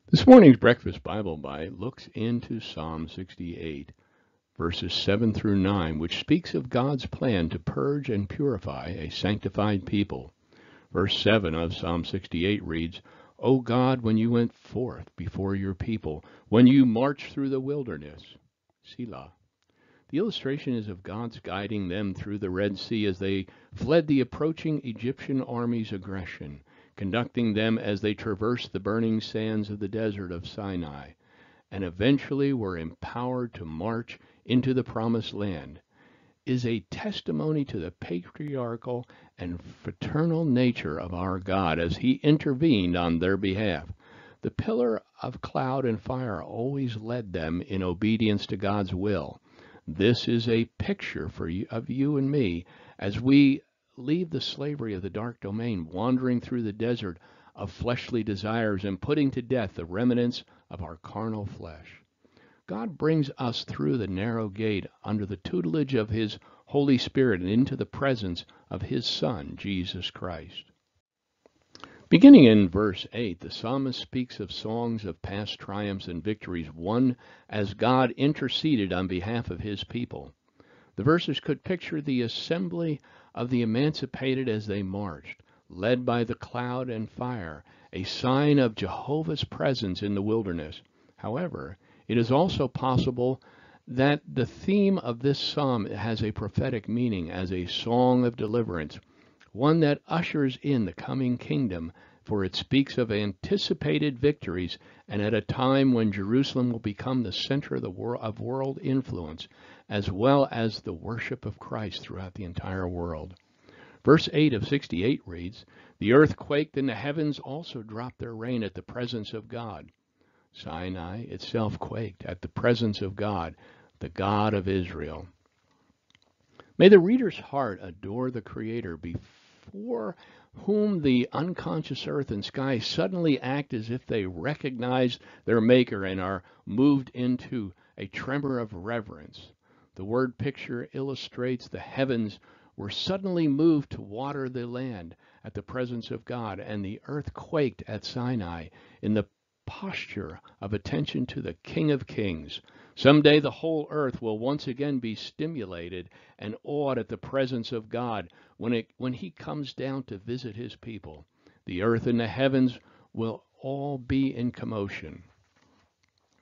This morning's Breakfast Bible Bite looks into Psalm 68, verses 7 through 9, which speaks of God's plan to purge and purify a sanctified people. Verse 7 of Psalm 68 reads, O God, when you went forth before your people, when you marched through the wilderness. Selah. The illustration is of God's guiding them through the Red Sea as they fled the approaching Egyptian army's aggression, conducting them as they traversed the burning sands of the desert of Sinai, and eventually were empowered to march into the Promised Land, is a testimony to the patriarchal and fraternal nature of our God as He intervened on their behalf. The pillar of cloud and fire always led them in obedience to God's will. This is a picture of you and me as we leave the slavery of the dark domain, wandering through the desert of fleshly desires and putting to death the remnants of our carnal flesh. God brings us through the narrow gate under the tutelage of His Holy Spirit and into the presence of His Son, Jesus Christ. Beginning in verse 8, the psalmist speaks of songs of past triumphs and victories won as God interceded on behalf of His people. The verses could picture the assembly of the emancipated as they marched, led by the cloud and fire, a sign of Jehovah's presence in the wilderness. However, it is also possible that the theme of this psalm has a prophetic meaning as a song of deliverance, one that ushers in the coming kingdom, for it speaks of anticipated victories and at a time when Jerusalem will become the center of world influence, as well as the worship of Christ throughout the entire world. Verse 8 of 68 reads, The earth quaked and the heavens also dropped their rain at the presence of God. Sinai itself quaked at the presence of God, the God of Israel. May the reader's heart adore the Creator before whom the unconscious earth and sky suddenly act as if they recognize their Maker and are moved into a tremor of reverence. The word picture illustrates the heavens were suddenly moved to water the land at the presence of God, and the earth quaked at Sinai in the posture of attention to the King of Kings. Someday the whole earth will once again be stimulated and awed at the presence of God when He comes down to visit His people. The earth and the heavens will all be in commotion.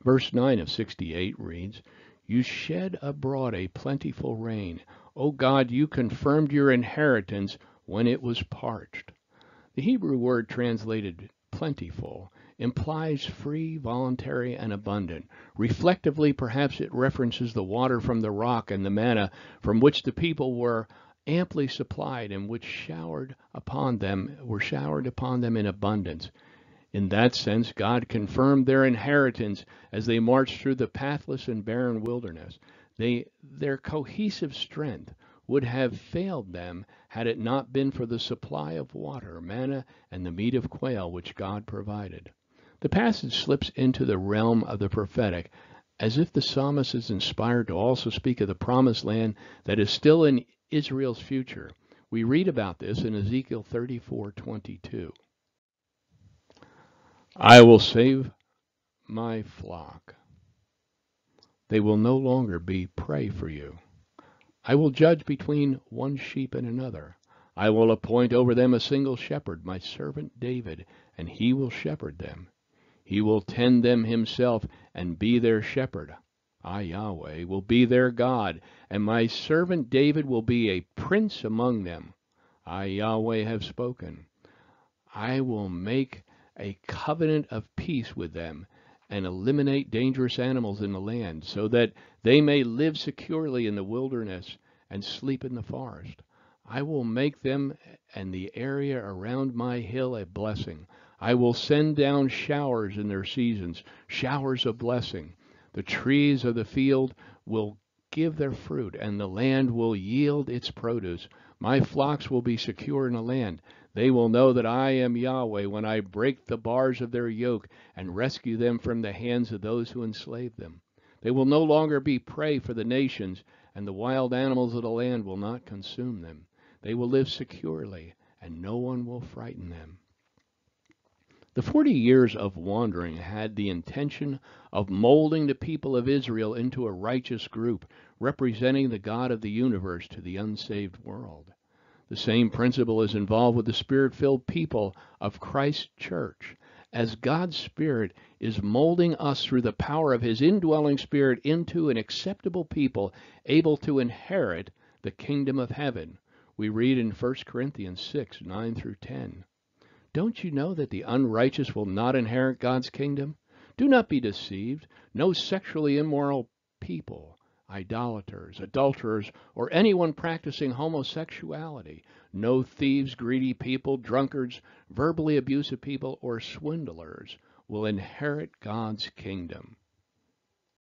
Verse 9 of 68 reads, You shed abroad a plentiful rain. O God, you confirmed your inheritance when it was parched. The Hebrew word translated plentiful implies free, voluntary, and abundant. Reflectively, perhaps it references the water from the rock and the manna from which the people were amply supplied and which were showered upon them in abundance. In that sense, God confirmed their inheritance as they marched through the pathless and barren wilderness. Their cohesive strength would have failed them had it not been for the supply of water, manna, and the meat of quail which God provided. The passage slips into the realm of the prophetic, as if the psalmist is inspired to also speak of the promised land that is still in Israel's future. We read about this in Ezekiel 34:22. I will save my flock. They will no longer be prey for you. I will judge between one sheep and another. I will appoint over them a single shepherd, my servant David, and he will shepherd them. He will tend them himself and be their shepherd. I, Yahweh, will be their God, and my servant David will be a prince among them. I, Yahweh, have spoken. I will make a covenant of peace with them and eliminate dangerous animals in the land, so that they may live securely in the wilderness and sleep in the forest. I will make them and the area around my hill a blessing. I will send down showers in their seasons, showers of blessing. The trees of the field will give their fruit, and the land will yield its produce. My flocks will be secure in the land. They will know that I am Yahweh when I break the bars of their yoke and rescue them from the hands of those who enslave them. They will no longer be prey for the nations, and the wild animals of the land will not consume them. They will live securely, and no one will frighten them. The 40 years of wandering had the intention of molding the people of Israel into a righteous group, representing the God of the universe to the unsaved world. The same principle is involved with the Spirit-filled people of Christ's church, as God's Spirit is molding us through the power of His indwelling Spirit into an acceptable people able to inherit the kingdom of heaven. We read in 1 Corinthians 6, 9 through 10. Don't you know that the unrighteous will not inherit God's kingdom? Do not be deceived. No sexually immoral people, idolaters, adulterers, or anyone practicing homosexuality, no thieves, greedy people, drunkards, verbally abusive people, or swindlers will inherit God's kingdom.